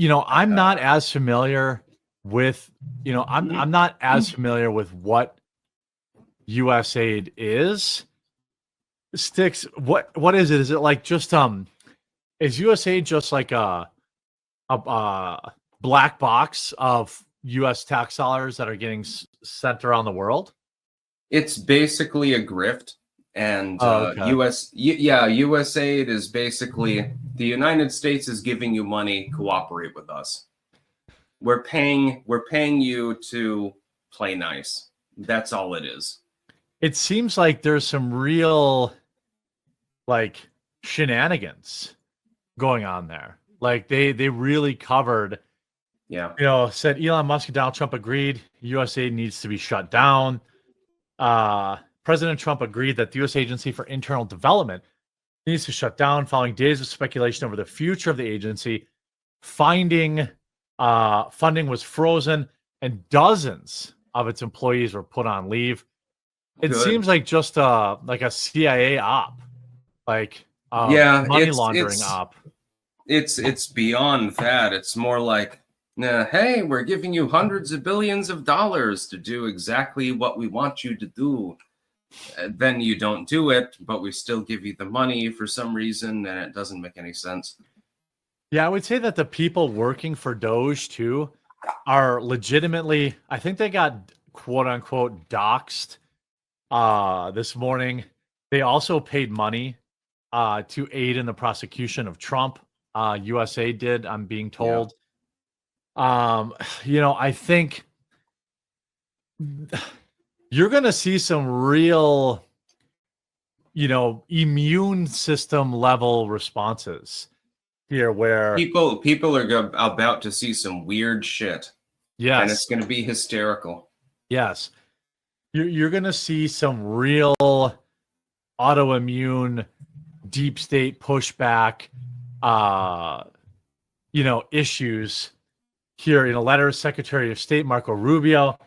I'm not as familiar with, I'm not as familiar with what USAID is. Styx, what is it? Is it like just is USAID just like a black box of U.S. tax dollars that are getting sent around the world? It's basically a grift, and okay. USAID is basically the United States is giving you money, cooperate with us. We're paying you to play nice. That's all it is. It seems like there's some real like shenanigans going on there. Like they really covered. Yeah. Said Elon Musk and Donald Trump agreed USAID needs to be shut down. President Trump agreed that the U.S. Agency for Internal Development needs to shut down following days of speculation over the future of the agency. Funding was frozen and dozens of its employees were put on leave. It seems like just like a CIA op, like money laundering op. It's beyond that. It's more like, hey, we're giving you hundreds of billions of dollars to do exactly what we want you to do. Then you don't do it, but we still give you the money for some reason, and it doesn't make any sense. Yeah, I would say that the people working for Doge too are legitimately, I think they got quote unquote doxxed this morning. They also paid money to aid in the prosecution of Trump. USAID did, I'm being told. Yeah. I think you're going to see some real, immune system level responses here where people are about to see some weird shit. Yes. And it's going to be hysterical. Yes. You're going to see some real autoimmune deep state pushback, issues here. In a letter, Secretary of State Marco Rubio,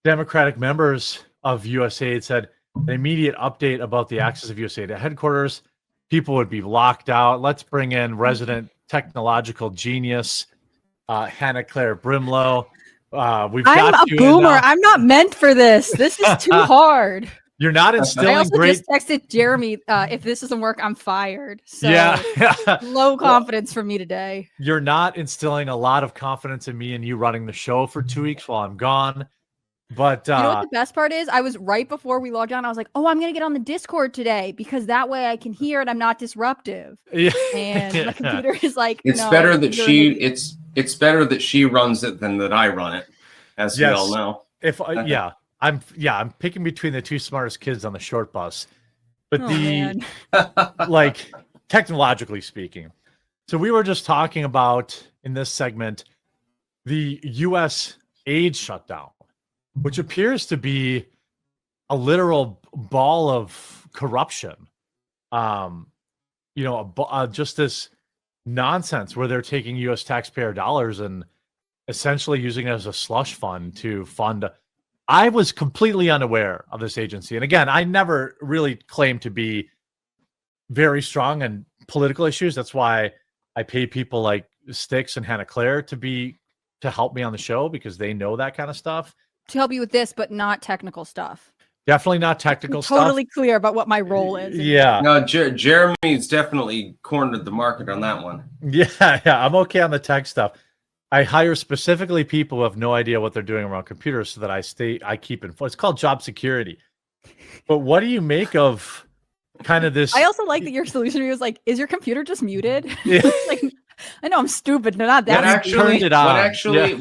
Democratic members of USAID said an immediate update about the access of USAID at headquarters. People would be locked out. Let's bring in resident technological genius, Hannah Claire Brimlow. I'm a boomer. I'm not meant for this. This is too hard. You're not instilling I also great... just texted Jeremy, if this doesn't work, I'm fired. So yeah. low confidence for me today. You're not instilling a lot of confidence in me and you running the show for 2 weeks while I'm gone. But you know what the best part is? I was right before we logged on. I was like, I'm going to get on the Discord today because that way I can hear it. I'm not disruptive. Yeah. And my computer is like, it's better that it's better that she runs it than that I run it, as we all know. I'm picking between the two smartest kids on the short bus, but like technologically speaking. So we were just talking about in this segment, the U.S. aid shutdown, which appears to be a literal ball of corruption. Just this nonsense where they're taking U.S. taxpayer dollars and essentially using it as a slush fund to fund. I was completely unaware of this agency. And again, I never really claimed to be very strong in political issues. That's why I pay people like Styx and Hannah Claire to help me on the show because they know that kind of stuff. To help you with this, but not technical stuff. Definitely not technical stuff. Totally clear about what my role is. Yeah. No, Jeremy's definitely cornered the market on that one. Yeah. I'm okay on the tech stuff. I hire specifically people who have no idea what they're doing around computers so that I keep informed. It's called job security. But what do you make of kind of this? I also like that your solution was like, is your computer just muted? Yeah. Like, I know I'm stupid, but not that.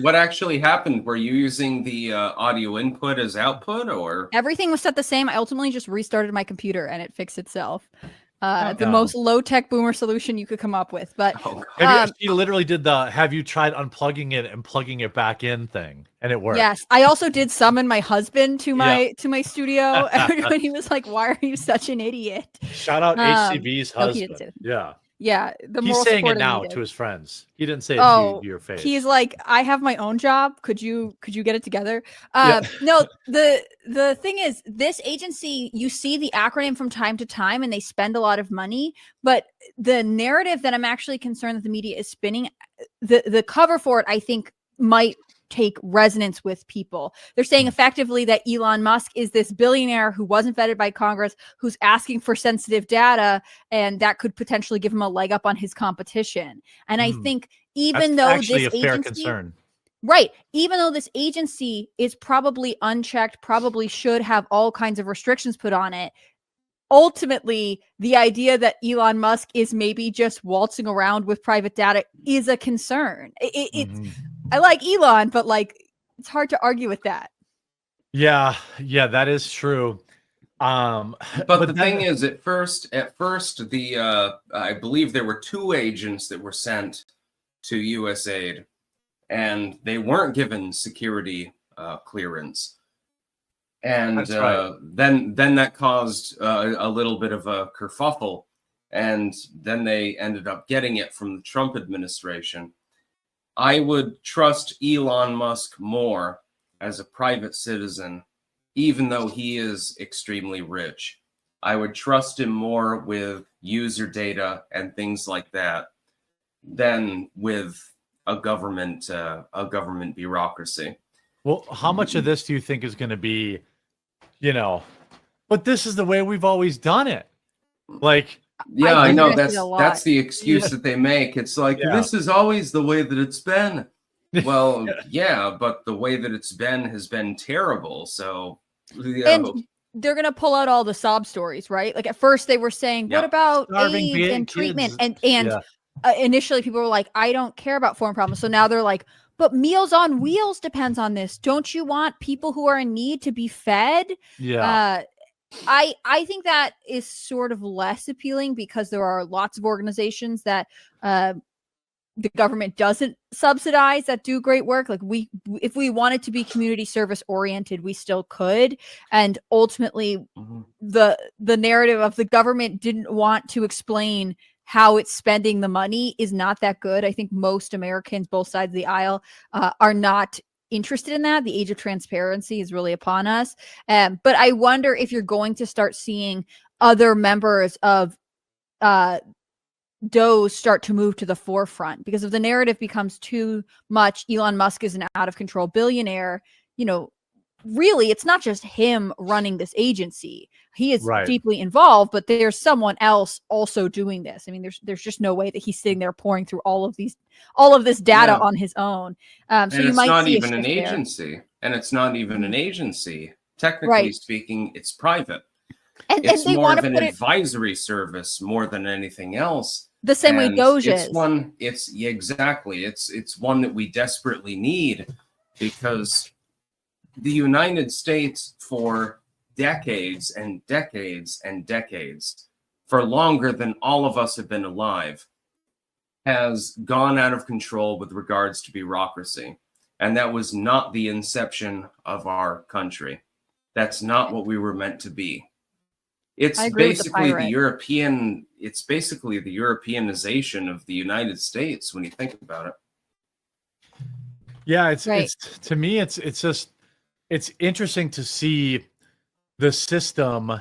What actually happened? Were you using the audio input as output, or everything was set the same? I ultimately just restarted my computer and it fixed itself. The most low-tech boomer solution you could come up with. But she literally did the "Have you tried unplugging it and plugging it back in" thing, and it worked. Yes, I also did summon my husband to my studio, and he was like, "Why are you such an idiot?" Shout out HCB's husband. Yeah. Yeah, the He's moral saying support it now needed. to his friends. He didn't say it Oh, to your face. he's like, I have my own job. Could you get it together? Yeah. No, the thing is, this agency, you see the acronym from time to time, and they spend a lot of money. But the narrative that I'm actually concerned that the media is spinning, the cover for it, I think, might take resonance with people. They're saying effectively that Elon Musk is this billionaire who wasn't vetted by Congress, who's asking for sensitive data, and that could potentially give him a leg up on his competition. And I think even That's though actually this a fair agency, concern. right, even though this agency is probably unchecked, probably should have all kinds of restrictions put on it, ultimately, the idea that Elon Musk is maybe just waltzing around with private data is a concern. It's I like Elon, but like it's hard to argue with that. Yeah, that is true. But the thing is, at first, the I believe there were 2 agents that were sent to USAID, and they weren't given security clearance. And That's right. then that caused a little bit of a kerfuffle, and then they ended up getting it from the Trump administration. I would trust Elon Musk more as a private citizen, even though he is extremely rich. I would trust him more with user data and things like that than with a government bureaucracy. Well, how much of this do you think is going to be, but this is the way we've always done it? Like, yeah, I know that's the excuse that they make. It's like, this is always the way that it's been. Well, yeah, but the way that it's been has been terrible. So, and they're gonna pull out all the sob stories, right? Like at first they were saying, "What about Starving AIDS and kids. treatment?" And initially people were like, "I don't care about foreign problems." So now they're like, "But Meals on Wheels depends on this. Don't you want people who are in need to be fed?" Yeah. I think that is sort of less appealing because there are lots of organizations that the government doesn't subsidize that do great work. Like if we wanted to be community service oriented, we still could. And ultimately, the narrative of the government didn't want to explain how it's spending the money is not that good. I think most Americans, both sides of the aisle, are not interested in that. The age of transparency is really upon us. But I wonder if you're going to start seeing other members of those start to move to the forefront, because if the narrative becomes too much, Elon Musk is an out of control billionaire, really it's not just him running this agency. He is deeply involved, but there's someone else also doing this. I mean, there's just no way that he's sitting there pouring through all of this data on his own. So you might not see even an agency, and it's not even an agency. Technically speaking, it's private. And it's they more of an advisory service more than anything else. The same way Doge is. It's one that we desperately need, because the United States, for decades and decades and decades, for longer than all of us have been alive, has gone out of control with regards to bureaucracy. And that was not the inception of our country. That's not what we were meant to be. It's basically the Europeanization of the United States when you think about it. Yeah, it's to me, it's just, it's interesting to see the system,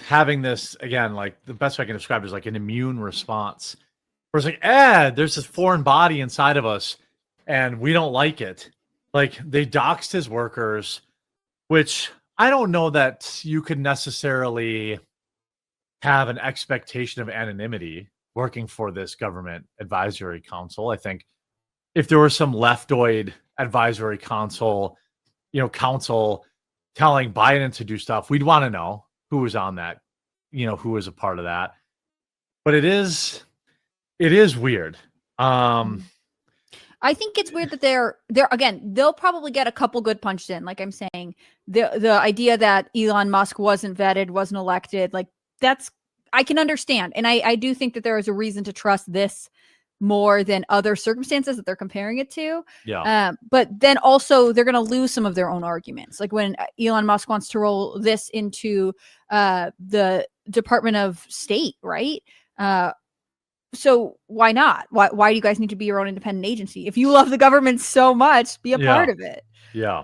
having this, again, like the best way I can describe it is like an immune response. Where it's like, there's this foreign body inside of us and we don't like it. Like they doxed his workers, which I don't know that you could necessarily have an expectation of anonymity working for this government advisory council. I think if there was some leftoid advisory council telling Biden to do stuff, we'd want to know who was on that, who was a part of that. But it is weird. I think it's weird that they're again, they'll probably get a couple good punches in. Like I'm saying, the idea that Elon Musk wasn't vetted, wasn't elected, like that's, I can understand. And I do think that there is a reason to trust this more than other circumstances that they're comparing it to. Yeah. But then also they're going to lose some of their own arguments. Like when Elon Musk wants to roll this into the Department of State, right? So why not? Why do you guys need to be your own independent agency? If you love the government so much, be a part of it. Yeah.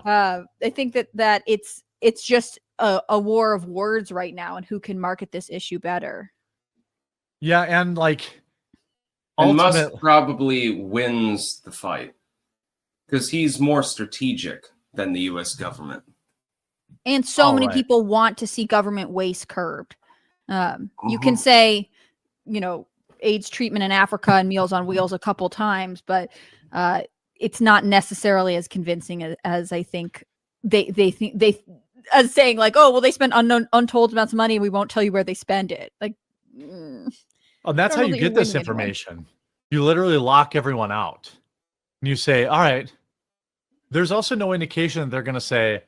I think that it's just a war of words right now, and who can market this issue better. Yeah, and like And Musk probably wins the fight because he's more strategic than the U.S. government. And so many people want to see government waste curbed. You can say, AIDS treatment in Africa and Meals on Wheels a couple times, but it's not necessarily as convincing as I think they think as saying like, oh, well, they spent untold amounts of money. We won't tell you where they spend it. Like, oh, that's how you get this information. You literally lock everyone out. And you say, all right, there's also no indication that they're going to say,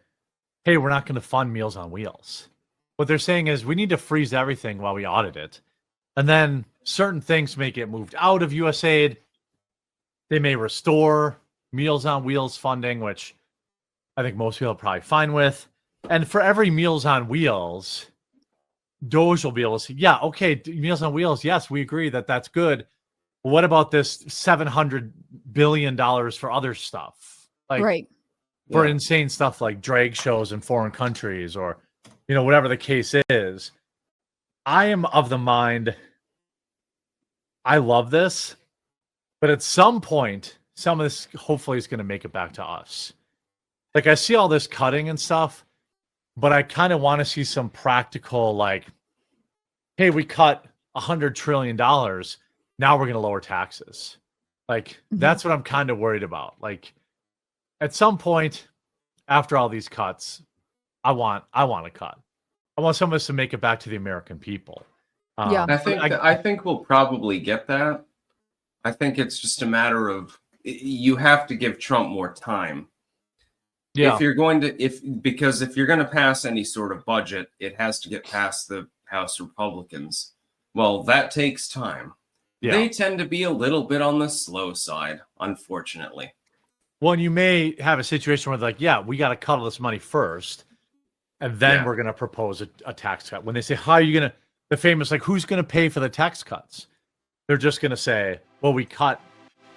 hey, we're not going to fund Meals on Wheels. What they're saying is we need to freeze everything while we audit it. And then certain things may get moved out of USAID. They may restore Meals on Wheels funding, which I think most people are probably fine with. And for every Meals on Wheels, Doge will be able to say, yeah, okay, Meals on Wheels, yes, we agree that that's good. But what about this $700 billion for other stuff? Like, for insane stuff like drag shows in foreign countries or, whatever the case is. I am of the mind, I love this, but at some point, some of this hopefully is going to make it back to us. Like, I see all this cutting and stuff, but I kind of want to see some practical, like, hey, we cut $100 trillion. Now we're going to lower taxes. Like, that's what I'm kind of worried about. Like, at some point after all these cuts, I want a cut. I want some of us to make it back to the American people. I think we'll probably get that. I think it's just a matter of you have to give Trump more time. Yeah. If you're going to pass any sort of budget, it has to get past the House Republicans. Well, that takes time. Yeah. They tend to be a little bit on the slow side, unfortunately. Well, and you may have a situation where like, yeah, we got to cut all this money first, and then we're going to propose a tax cut. When they say, how are you going to, the famous, like, who's going to pay for the tax cuts? They're just going to say, well, we cut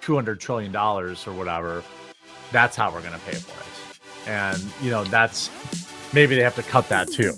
$200 trillion or whatever. That's how we're going to pay for it. And, that's, maybe they have to cut that too.